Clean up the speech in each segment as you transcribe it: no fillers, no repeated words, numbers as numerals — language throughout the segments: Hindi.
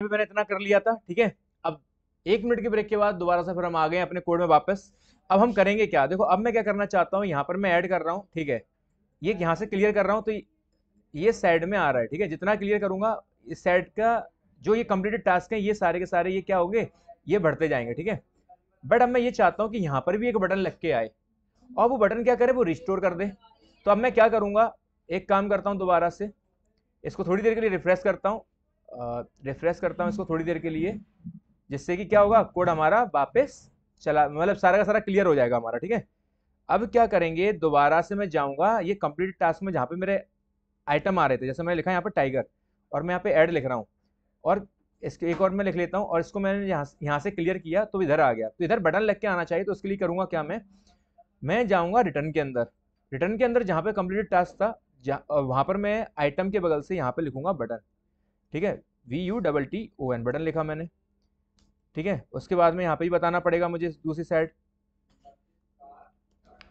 पे मैंने इतना कर लिया था, ठीक है। अब 1 मिनट के ब्रेक के बाद दोबारा से फिर हम आ गए अपने कोड में वापस। अब हम करेंगे क्या, देखो अब मैं क्या करना चाहता हूँ, यहाँ पर मैं ऐड कर रहा हूँ, ठीक है। ये यहाँ से क्लियर कर रहा हूँ, तो ये साइड में आ रहा है, ठीक है। जितना क्लियर करूंगा इस साइड का जो ये कंप्लीटेड टास्क है, ये सारे के सारे ये क्या होंगे, ये बढ़ते जाएंगे, ठीक है। बट अब मैं ये चाहता हूँ कि यहाँ पर भी एक बटन लग के आए, और वो बटन क्या करे, वो रिस्टोर कर दे। तो अब मैं क्या करूंगा, एक काम करता हूँ, दोबारा से इसको थोड़ी देर के लिए रिफ्रेश करता हूँ, रिफ्रेश करता हूँ इसको थोड़ी देर के लिए, जिससे कि क्या होगा, कोड हमारा वापस चला, मतलब सारा का सारा क्लियर हो जाएगा हमारा, ठीक है। अब क्या करेंगे, दोबारा से मैं जाऊंगा ये कंप्लीट टास्क में, जहाँ पे मेरे आइटम आ रहे थे, जैसे मैंने लिखा है यहाँ पर टाइगर, और मैं यहाँ पे ऐड लिख रहा हूँ, और इसके एक और मैं लिख लेता हूँ, और इसको मैंने यहाँ से क्लियर किया तो इधर आ गया, तो इधर बटन लग के आना चाहिए। तो उसके लिए करूंगा क्या, मैं जाऊंगा रिटर्न के अंदर, रिटर्न के अंदर जहाँ पे कंप्लीटेड टास्क था, वहां पर मैं आइटम के बगल से यहाँ पे लिखूंगा बटन, ठीक है। VUTTON बटन लिखा मैंने, ठीक है। उसके बाद में यहाँ पे भी बताना पड़ेगा मुझे दूसरी साइड,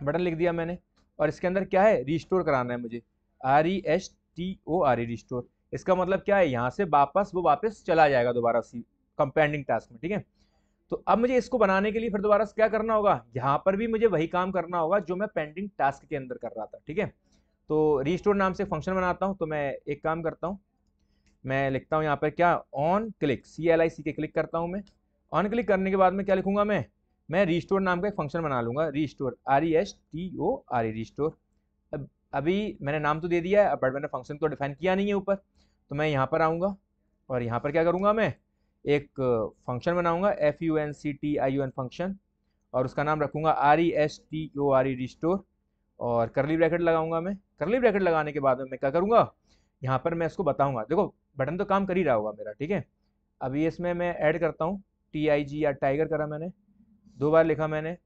बटन लिख दिया मैंने, और इसके अंदर क्या है, रिस्टोर कराना है मुझे, RESTORE रिस्टोर। इसका मतलब क्या है, यहाँ से वापस वो वापस चला जाएगा दोबारा उसी कंपेंडिंग टास्क में, ठीक है। तो अब मुझे इसको बनाने के लिए फिर दोबारा से क्या करना होगा, यहाँ पर भी मुझे वही काम करना होगा जो मैं पेंडिंग टास्क के अंदर कर रहा था, ठीक है। तो रिस्टोर नाम से फंक्शन बनाता हूँ। तो मैं एक काम करता हूँ, मैं लिखता हूँ यहाँ पर क्या, ऑन क्लिक, CLIC के क्लिक करता हूँ मैं। ऑन क्लिक करने के बाद में क्या लिखूंगा, मैं रिस्टोर नाम का एक फंक्शन बना लूंगा, रिस्टोर RESTORE रिस्टोर। अब अभी मैंने नाम तो दे दिया है, बट मैंने फंक्शन तो डिफाइन किया नहीं है ऊपर। तो मैं यहाँ पर आऊँगा, और यहाँ पर क्या करूँगा, मैं एक फंक्शन बनाऊंगा, FUNCTION फंक्शन, और उसका नाम रखूंगा RESTORE रिस्टोर, और करली ब्रैकेट लगाऊंगा मैं। करली ब्रैकेट लगाने के बाद में मैं क्या करूंगा, यहाँ पर मैं इसको बताऊंगा, देखो बटन तो काम कर ही रहा होगा मेरा, ठीक है। अभी इसमें मैं ऐड करता हूँ, TIG या टाइगर करा मैंने, 2 बार लिखा मैंने,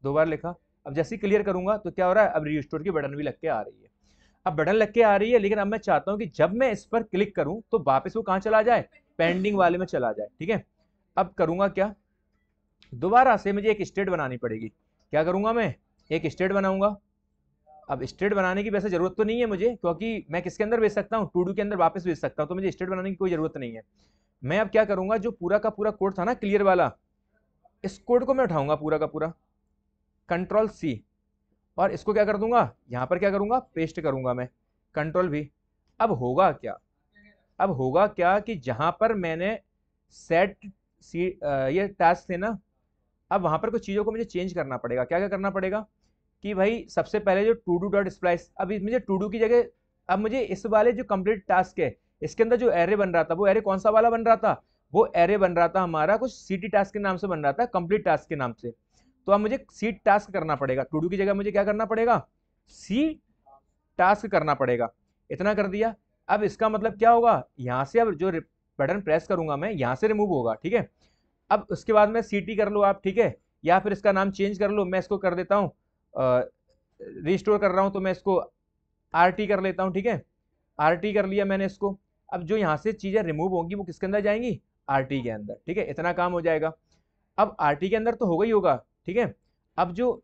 2 बार लिखा। अब जैसे ही क्लियर करूंगा तो क्या हो रहा है, अब रिस्टोर की बटन भी लग के आ रही है। अब बटन लग के आ रही है, लेकिन अब मैं चाहता हूँ कि जब मैं इस पर क्लिक करूँ तो वापस वो कहाँ चला जाए, पेंडिंग वाले में चला जाए, ठीक है। अब करूंगा क्या, दोबारा से मुझे एक स्टेट बनानी पड़ेगी। क्या करूंगा, मैं एक स्टेट बनाऊंगा। अब स्टेट बनाने की वैसे जरूरत तो नहीं है मुझे, क्योंकि मैं किसके अंदर भेज सकता हूँ, टू डू के अंदर वापस भेज सकता हूँ, तो मुझे स्टेट बनाने की कोई जरूरत नहीं है। मैं अब क्या करूंगा, जो पूरा का पूरा कोड था ना क्लियर वाला, इस कोड को मैं उठाऊंगा पूरा का पूरा, Ctrl+C, और इसको क्या कर दूंगा, यहाँ पर क्या करूंगा, पेस्ट करूंगा मैं, Ctrl+V। अब होगा क्या, अब होगा क्या कि जहां पर मैंने सेट ये टास्क थे ना, अब वहां पर कुछ चीजों को मुझे चेंज करना पड़ेगा। क्या क्या करना पड़ेगा कि भाई, सबसे पहले जो टू डू डॉट स्प्लाइस, अब मुझे टू डू की जगह, अब मुझे इस वाले जो कंप्लीट टास्क है, इसके अंदर जो एरे बन रहा था, वो एरे कौन सा वाला बन रहा था, वो एरे बन रहा था हमारा कुछ सीटी टास्क के नाम से बन रहा था, कंप्लीट टास्क के नाम से। तो अब मुझे सीट टास्क करना पड़ेगा, टू डू की जगह मुझे क्या करना पड़ेगा, सी टास्क करना पड़ेगा। इतना कर दिया। अब इसका मतलब क्या होगा, यहाँ से अब जो बटन प्रेस करूंगा मैं, यहाँ से रिमूव होगा, ठीक है। अब उसके बाद में CT कर लो आप, ठीक है, या फिर इसका नाम चेंज कर लो, मैं इसको कर देता हूँ, रिस्टोर कर रहा हूँ तो मैं इसको RT कर लेता हूँ, ठीक है। RT कर लिया मैंने इसको। अब जो यहाँ से चीजें रिमूव होंगी वो किसके अंदर जाएंगी, RT के अंदर, ठीक है। इतना काम हो जाएगा। अब RT के अंदर तो होगा ही होगा, ठीक है। अब जो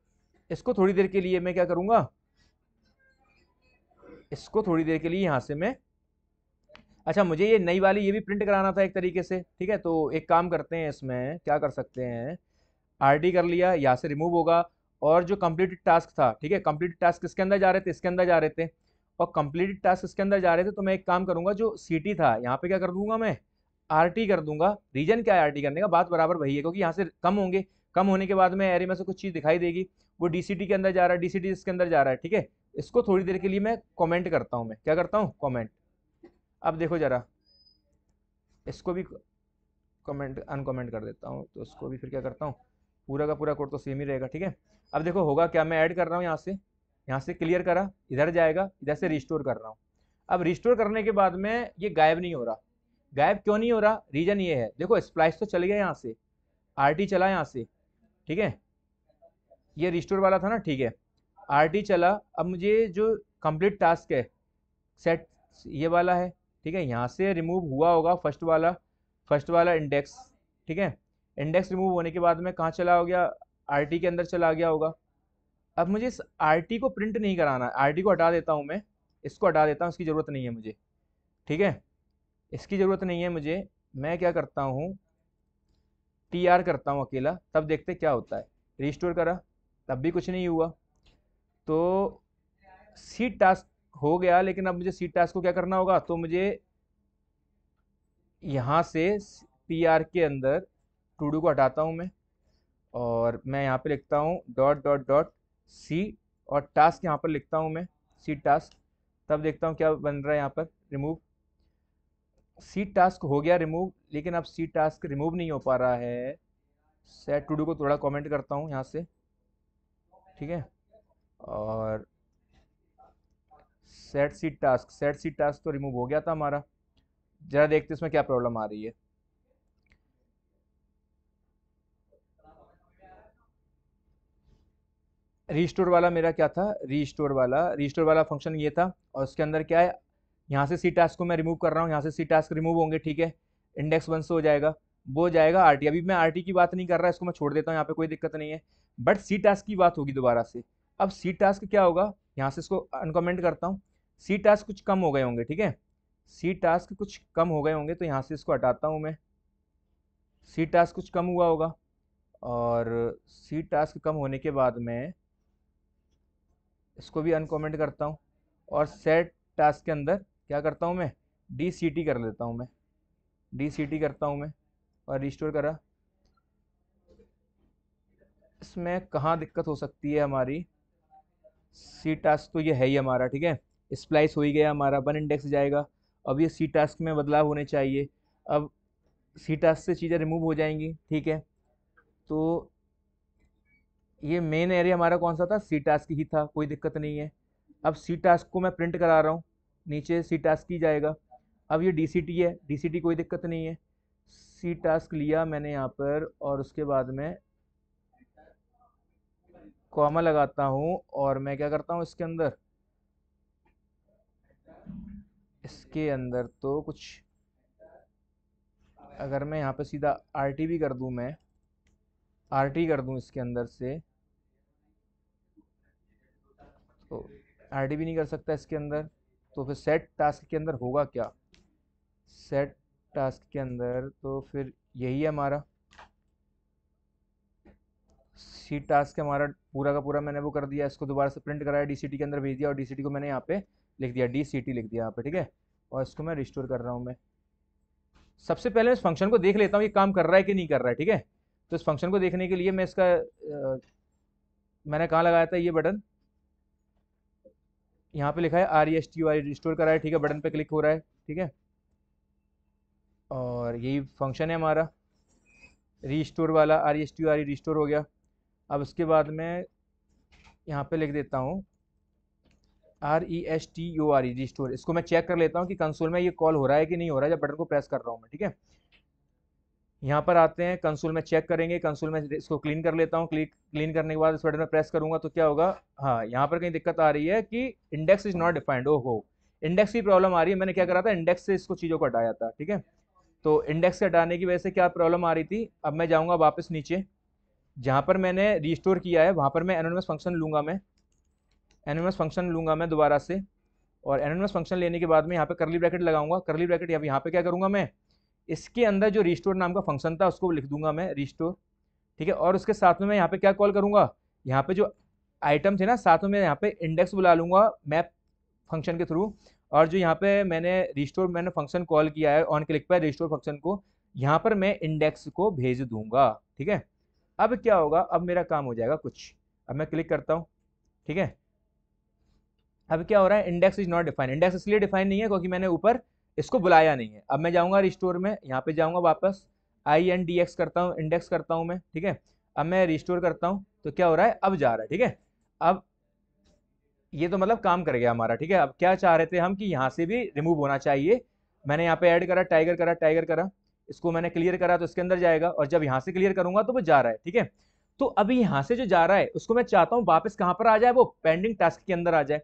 इसको थोड़ी देर के लिए मैं क्या करूंगा, इसको थोड़ी देर के लिए यहाँ से मैं, अच्छा मुझे ये नई वाली ये भी प्रिंट कराना था एक तरीके से, ठीक है। तो एक काम करते हैं, इसमें क्या कर सकते हैं, RT कर लिया, यहाँ से रिमूव होगा, और जो कंप्लीटेड टास्क था, ठीक है, कंप्लीटेड टास्क किसके अंदर जा रहे थे, इसके अंदर जा रहे थे, और कंप्लीटेड टास्क इसके अंदर जा रहे थे। तो मैं एक काम करूंगा, जो CT था यहाँ पे क्या कर दूंगा, मैं RT कर दूंगा। रीजन क्या है RT करने का, बात बराबर वही है, क्योंकि यहाँ से कम होंगे, कम होने के बाद में एरे में से कुछ चीज दिखाई देगी, वो DCT के अंदर जा रहा है, DCT इसके अंदर जा रहा है, ठीक है। इसको थोड़ी देर के लिए मैं कमेंट करता हूँ, मैं क्या करता हूँ, कमेंट। अब देखो जरा, इसको भी कमेंट अनकमेंट कर देता हूँ, तो इसको भी फिर क्या करता हूँ, पूरा का पूरा कोड तो सेम ही रहेगा, ठीक है। अब देखो होगा क्या, मैं ऐड कर रहा हूँ यहाँ से क्लियर करा, इधर जाएगा, इधर से रिस्टोर कर रहा हूँ। अब रिस्टोर करने के बाद में ये गायब नहीं हो रहा। गायब क्यों नहीं हो रहा, रीजन ये है, देखो स्प्लाइस तो चल गया यहाँ से, RT चला यहाँ से, ठीक है, ये रिस्टोर वाला था ना, ठीक है, RT चला। अब मुझे जो कंप्लीट टास्क है, सेट ये वाला है, ठीक है, यहाँ से रिमूव हुआ होगा फर्स्ट वाला इंडेक्स, ठीक है। इंडेक्स रिमूव होने के बाद में कहाँ चला हो गया, RT के अंदर चला गया होगा। अब मुझे इस RT को प्रिंट नहीं कराना, RT को हटा देता हूँ मैं, इसको हटा देता हूँ, इसकी ज़रूरत नहीं है मुझे, ठीक है, इसकी ज़रूरत नहीं है मुझे। मैं क्या करता हूँ, TR करता हूँ अकेला, तब देखते क्या होता है। रिस्टोर करा, तब भी कुछ नहीं हुआ। तो सी टास्क हो गया, लेकिन अब मुझे सी टास्क को क्या करना होगा, तो मुझे यहाँ से TR के अंदर टू डू को हटाता हूँ मैं, और मैं यहाँ पे लिखता हूँ डॉट डॉट डॉट सी, और टास्क यहाँ पर लिखता हूँ मैं, सी टास्क। तब देखता हूँ क्या बन रहा है यहाँ पर, रिमूव। सी टास्क हो गया रिमूव, लेकिन अब सी टास्क रिमूव नहीं हो पा रहा है। सेट टू डू को थोड़ा कमेंट करता हूँ यहाँ से, ठीक है। और सेट सी टास्क तो रिमूव हो गया था हमारा। जरा देखते हैं इसमें क्या प्रॉब्लम आ रही है। रीस्टोर वाला मेरा क्या था, रीस्टोर वाला फंक्शन ये था, और उसके अंदर क्या है, यहाँ से सी टास्क को मैं रिमूव कर रहा हूँ, यहाँ से सी टास्क रिमूव होंगे, ठीक है। इंडेक्स 1 से हो जाएगा, वो हो जाएगा RT। अभी मैं RT की बात नहीं कर रहा, इसको मैं छोड़ देता हूँ, यहाँ पे कोई दिक्कत नहीं है। बट सी टास्क की बात होगी दोबारा से। अब सी टास्क क्या होगा, यहाँ से इसको अनकमेंट करता हूँ। सी टास्क कुछ कम हो गए होंगे, ठीक है। सी टास्क कुछ कम हो गए होंगे, तो यहाँ से इसको हटाता हूँ मैं। सी टास्क कुछ कम हुआ होगा, और सी टास्क कम होने के बाद में इसको भी अनकमेंट करता हूँ, और सेट टास्क के अंदर क्या करता हूँ मैं, DCT कर लेता हूँ मैं, DCT करता हूँ मैं, और रिस्टोर करा। इसमें कहाँ दिक्कत हो सकती है हमारी, सी टास्क तो ये है ही हमारा, ठीक है। स्प्लाइस हो ही गया हमारा, 1 इंडेक्स जाएगा। अब ये सी टास्क में बदलाव होने चाहिए। अब सी टास्क से चीज़ें रिमूव हो जाएंगी, ठीक है। तो ये मेन एरिया हमारा कौन सा था, सी टास्क ही था, कोई दिक्कत नहीं है। अब सी टास्क को मैं प्रिंट करा रहा हूँ, नीचे सी टास्क ही जाएगा। अब ये DCT है, DCT कोई दिक्कत नहीं है। सी टास्क लिया मैंने यहाँ पर, और उसके बाद में कॉमा लगाता हूँ, और मैं क्या करता हूँ इसके अंदर तो कुछ, अगर मैं यहाँ पे सीधा RT भी कर दूँ, मैं RT कर दूँ इसके अंदर से, तो RT भी नहीं कर सकता इसके अंदर। तो फिर सेट टास्क के अंदर होगा क्या, सेट टास्क के अंदर तो फिर यही है हमारा, सी टास्क हमारा पूरा का पूरा मैंने वो कर दिया, इसको दोबारा से प्रिंट कराया, DCT के अंदर भेज दिया, और DCT को मैंने यहाँ पे लिख दिया, DCT लिख दिया यहाँ पे, ठीक है। और इसको मैं रिस्टोर कर रहा हूँ मैं। सबसे पहले इस फंक्शन को देख लेता हूँ ये काम कर रहा है कि नहीं कर रहा है, ठीक है। तो इस फंक्शन को देखने के लिए मैं इसका मैंने कहाँ लगाया था ये बटन, यहाँ पे लिखा है RESTOR, रिस्टोर करा है, ठीक है। बटन पे क्लिक हो रहा है, ठीक है। और यही फंक्शन है हमारा रिस्टोर वाला, RESTOR रिस्टोर हो गया। अब उसके बाद में यहाँ पे लिख देता हूँ RESTOR रिस्टोर। इसको मैं चेक कर लेता हूँ कि कंसोल में ये कॉल हो रहा है कि नहीं हो रहा है, जब बटन को प्रेस कर रहा हूँ मैं, ठीक है। यहाँ पर आते हैं, कंसोल में चेक करेंगे, कंसोल में इसको क्लीन कर लेता हूँ। क्लीन करने के बाद इस बटन में प्रेस करूंगा तो क्या होगा, हाँ यहाँ पर कहीं दिक्कत आ रही है कि इंडेक्स इज नॉट डिफाइंड। ओहो, इंडेक्स की प्रॉब्लम आ रही है। मैंने क्या करा था, इंडेक्स से इसको चीज़ों को हटाया था, ठीक है। तो इंडेक्स से हटाने की वजह से क्या प्रॉब्लम आ रही थी, अब मैं जाऊँगा वापस नीचे, जहाँ पर मैंने रिस्टोर किया है वहाँ पर मैं एनोनिमस फंक्शन लूँगा, मैं एनोनिमस फंक्शन लूँगा मैं दोबारा से। और एनोनिमस फंक्शन लेने के बाद में यहाँ पे करली ब्रैकेट लगाऊंगा, करली ब्रैकेट यहाँ पे क्या करूँगा मैं, इसके अंदर जो रिस्टोर नाम का फंक्शन था उसको लिख दूंगा मैं, रिस्टोर, ठीक है। और उसके साथ में मैं यहाँ पे क्या कॉल करूंगा, यहाँ पे जो आइटम थे ना, साथ में मैं यहाँ पे इंडेक्स बुला लूंगा मैप फंक्शन के थ्रू। और जो यहाँ पे मैंने फंक्शन कॉल किया है ऑन क्लिक पर रिस्टोर फंक्शन को, यहाँ पर मैं इंडेक्स को भेज दूंगा, ठीक है। अब क्या होगा, अब मेरा काम हो जाएगा कुछ। अब मैं क्लिक करता हूँ, ठीक है। अब क्या हो रहा है, index is not define. Index इसलिए डिफाइन नहीं है क्योंकि मैंने ऊपर इसको बुलाया नहीं है। अब मैं जाऊंगा रिस्टोर में, यहाँ पे जाऊंगा वापस, INDX करता हूँ, इंडेक्स करता हूँ मैं, ठीक है। अब मैं रिस्टोर करता हूँ तो क्या हो रहा है, अब जा रहा है, ठीक है। अब ये तो मतलब काम कर गया हमारा, ठीक है। अब क्या चाह रहे थे हम कि यहाँ से भी रिमूव होना चाहिए। मैंने यहाँ पे ऐड करा, टाइगर करा, इसको मैंने क्लियर करा तो इसके अंदर जाएगा, और जब यहाँ से क्लियर करूंगा तो वो जा रहा है, ठीक है। तो अभी यहाँ से जो जा रहा है उसको मैं चाहता हूँ वापस कहाँ पर आ जाए, वो पेंडिंग टास्क के अंदर आ जाए।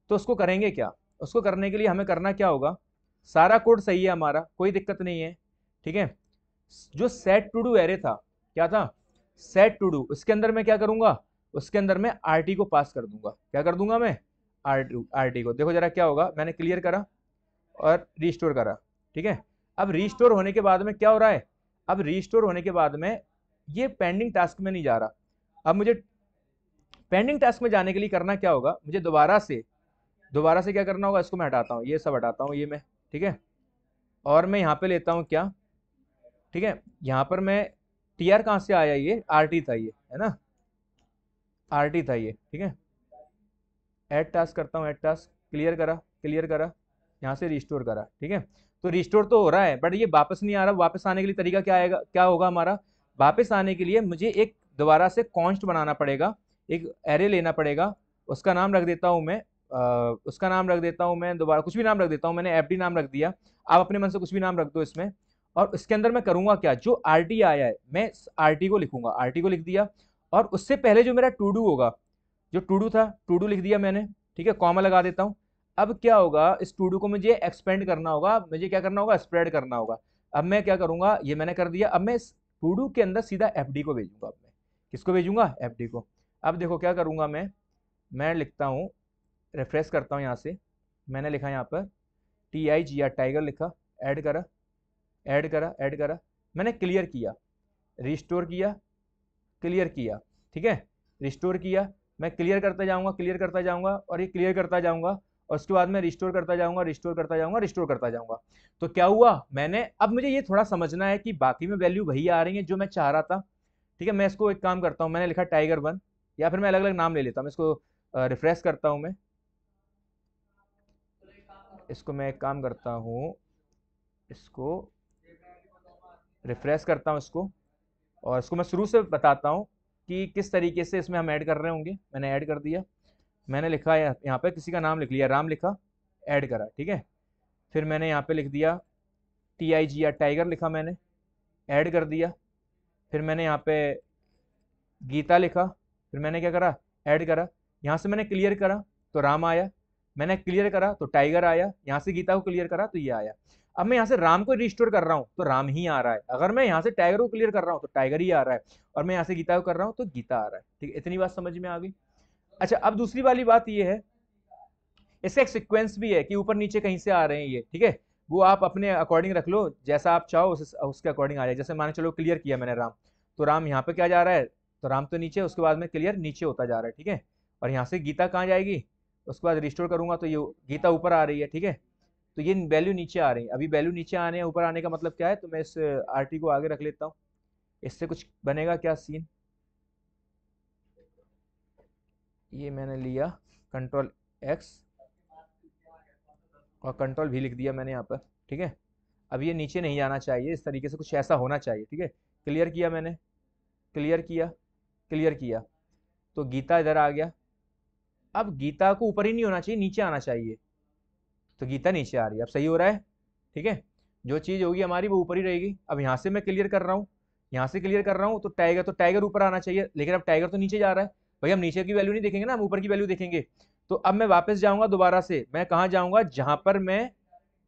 तो उसको करेंगे क्या, उसको करने के लिए हमें करना क्या होगा, सारा कोड सही है हमारा, कोई दिक्कत नहीं है, ठीक है। जो सेट टू डू एरे था, क्या था, सेट टू डू, उसके अंदर मैं क्या करूंगा, उसके अंदर मैं RT को पास कर दूंगा। क्या कर दूंगा मैं, RT को। देखो जरा क्या होगा, मैंने क्लियर करा और रिस्टोर करा, ठीक है। अब रीस्टोर होने के बाद में क्या हो रहा है, अब रीस्टोर होने के बाद में ये पेंडिंग टास्क में नहीं जा रहा। अब मुझे पेंडिंग टास्क में जाने के लिए करना क्या होगा, मुझे दोबारा से क्या करना होगा, इसको मैं हटाता हूँ, ये सब हटाता हूँ ये मैं, ठीक है। और मैं यहाँ पे लेता हूँ क्या, ठीक है, यहाँ पर मैं टी आर कहाँ से आया, ये आर टी था, ये है ना, आर टी था ये, ठीक है। ऐड टास्क करता हूँ, ऐड टास्क, क्लियर करा, क्लियर करा, यहाँ से रिस्टोर करा, ठीक है। तो रिस्टोर तो हो रहा है बट ये वापस नहीं आ रहा। वापस आने के लिए तरीका क्या आएगा, क्या होगा हमारा, वापस आने के लिए मुझे एक दोबारा से कॉन्स्ट बनाना पड़ेगा, एक एरे लेना पड़ेगा, उसका नाम रख देता हूँ मैं, उसका नाम रख देता हूँ मैं, दोबारा कुछ भी नाम रख देता हूँ, मैंने एफ डी नाम रख दिया, आप अपने मन से कुछ भी नाम रख दो इसमें। और इसके अंदर मैं करूंगा क्या, जो आर टी आया है मैं आर टी को लिखूंगा, आर टी को लिख दिया, और उससे पहले जो मेरा टू डू होगा, जो टू डू था, टू डू लिख दिया मैंने, ठीक है, कॉमा लगा देता हूँ। अब क्या होगा, इस टू डू को मुझे एक्सपेंड करना होगा, मुझे क्या करना होगा, स्प्रेड करना होगा। अब मैं क्या करूंगा, ये मैंने कर दिया, अब मैं इस टू डू के अंदर सीधा एफ डी को भेजूंगा। अब मैं किसको भेजूंगा, एफ डी को। अब देखो क्या करूंगा मैं लिखता हूँ, रिफ्रेश करता हूँ यहाँ से, मैंने लिखा यहाँ पर T I G R, tiger लिखा, ऐड करा, ऐड करा, ऐड करा, मैंने क्लियर किया, रिस्टोर किया, क्लियर किया, ठीक है, रिस्टोर किया, मैं क्लियर करता जाऊंगा, क्लियर करता जाऊंगा, और ये क्लियर करता जाऊंगा, और उसके बाद मैं रिस्टोर करता जाऊंगा, रिस्टोर करता जाऊंगा, रिस्टोर करता जाऊंगा। तो क्या हुआ, मैंने, अब मुझे ये थोड़ा समझना है कि बाकी में वैल्यू वही आ रही है जो मैं चाह रहा था, ठीक है। मैं इसको एक काम करता हूँ, मैंने लिखा टाइगर 1, या फिर मैं अलग अलग नाम ले लेता हूँ, इसको रिफ्रेश करता हूँ मैं, इसको मैं एक काम करता हूँ, इसको रिफ्रेश करता हूँ इसको, और इसको मैं शुरू से बताता हूँ कि किस तरीके से इसमें हम ऐड कर रहे होंगे। मैंने ऐड कर दिया, मैंने लिखा है यहाँ पे किसी का नाम लिख लिया, राम लिखा, ऐड करा, ठीक है। फिर मैंने यहाँ पे लिख दिया T I G R, tiger लिखा मैंने, ऐड कर दिया। फिर मैंने यहाँ पे गीता लिखा, फिर मैंने क्या करा, ऐड करा। यहाँ से मैंने क्लियर करा तो राम आया, मैंने क्लियर करा तो टाइगर आया, यहाँ से गीता को क्लियर करा तो ये आया। अब मैं यहाँ से राम को रिस्टोर कर रहा हूँ तो राम ही आ रहा है, अगर मैं यहाँ से टाइगर को क्लियर कर रहा हूँ तो टाइगर ही आ रहा है, और मैं यहाँ से गीता को कर रहा हूँ तो गीता आ रहा है, ठीक है। इतनी बात समझ में आ गई। अच्छा, अब दूसरी वाली बात ये है, इसका एक सीक्वेंस भी है कि ऊपर नीचे कहीं से आ रहे हैं ये, ठीक है। वो आप अपने अकॉर्डिंग रख लो, जैसा आप चाहो उसके अकॉर्डिंग आ जाए। जैसे मान चलो क्लियर किया मैंने राम, तो राम यहाँ पे क्या जा रहा है, तो राम तो नीचे, उसके बाद में क्लियर नीचे होता जा रहा है, ठीक है। और यहाँ से गीता कहाँ जाएगी, उसके बाद रिस्टोर करूंगा तो ये गीता ऊपर आ रही है, ठीक है। तो ये वैल्यू नीचे आ रही है, अभी वैल्यू नीचे आने, ऊपर आने का मतलब क्या है, तो मैं इस आर टी को आगे रख लेता हूँ, इससे कुछ बनेगा क्या सीन। ये मैंने लिया कंट्रोल एक्स और कंट्रोल भी लिख दिया मैंने यहाँ पर, ठीक है। अब ये नीचे नहीं जाना चाहिए, इस तरीके से कुछ ऐसा होना चाहिए, ठीक है। क्लियर किया मैंने, क्लियर किया, क्लियर किया, तो गीता इधर आ गया। अब गीता को ऊपर ही नहीं होना चाहिए, नीचे आना चाहिए, तो गीता नीचे आ रही है, अब सही हो रहा है, ठीक है। जो चीज़ होगी हमारी वो ऊपर ही रहेगी। अब यहाँ से मैं क्लियर कर रहा हूँ, यहाँ से क्लियर कर रहा हूँ, तो टाइगर ऊपर आना चाहिए, लेकिन अब टाइगर तो नीचे जा रहा है। भाई हम नीचे की वैल्यू नहीं देखेंगे ना, हम ऊपर की वैल्यू देखेंगे। तो अब मैं वापस जाऊंगा दोबारा से, मैं कहाँ जाऊंगा, जहां पर मैं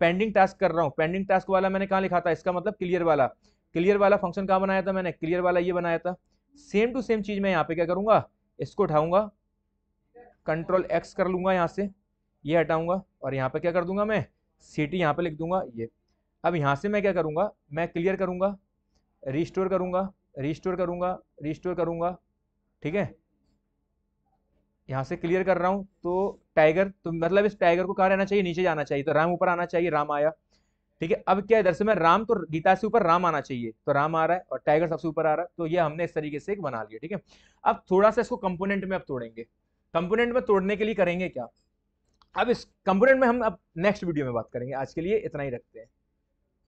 पेंडिंग टास्क कर रहा हूँ। पेंडिंग टास्क वाला मैंने कहाँ लिखा था, इसका मतलब क्लियर वाला, क्लियर वाला फंक्शन कहाँ बनाया था मैंने, क्लियर वाला ये बनाया था। सेम टू सेम चीज मैं यहाँ पे क्या करूंगा, इसको उठाऊंगा, कंट्रोल एक्स कर लूंगा, यहाँ से ये हटाऊंगा, और यहाँ पे क्या कर दूंगा मैं, सी टी यहाँ पे लिख दूंगा ये। अब यहाँ से मैं क्या करूंगा, मैं क्लियर करूंगा, रिस्टोर करूंगा, रिस्टोर करूंगा, रिस्टोर करूंगा, ठीक है। यहाँ से क्लियर कर रहा हूँ तो टाइगर, तो मतलब इस टाइगर को कहाँ रहना चाहिए, नीचे जाना चाहिए, तो राम ऊपर आना चाहिए, राम आया, ठीक है। अब क्या, इधर से मैं राम, तो गीता से ऊपर राम आना चाहिए, तो राम आ रहा है, और टाइगर सबसे ऊपर आ रहा है, तो ये हमने इस तरीके से एक बना लिया, ठीक है। अब थोड़ा सा इसको कंपोनेंट में अब तोड़ेंगे। कंपोनेंट में तोड़ने के लिए करेंगे क्या, अब इस कंपोनेंट में हम अब नेक्स्ट वीडियो में बात करेंगे, आज के लिए इतना ही रखते हैं।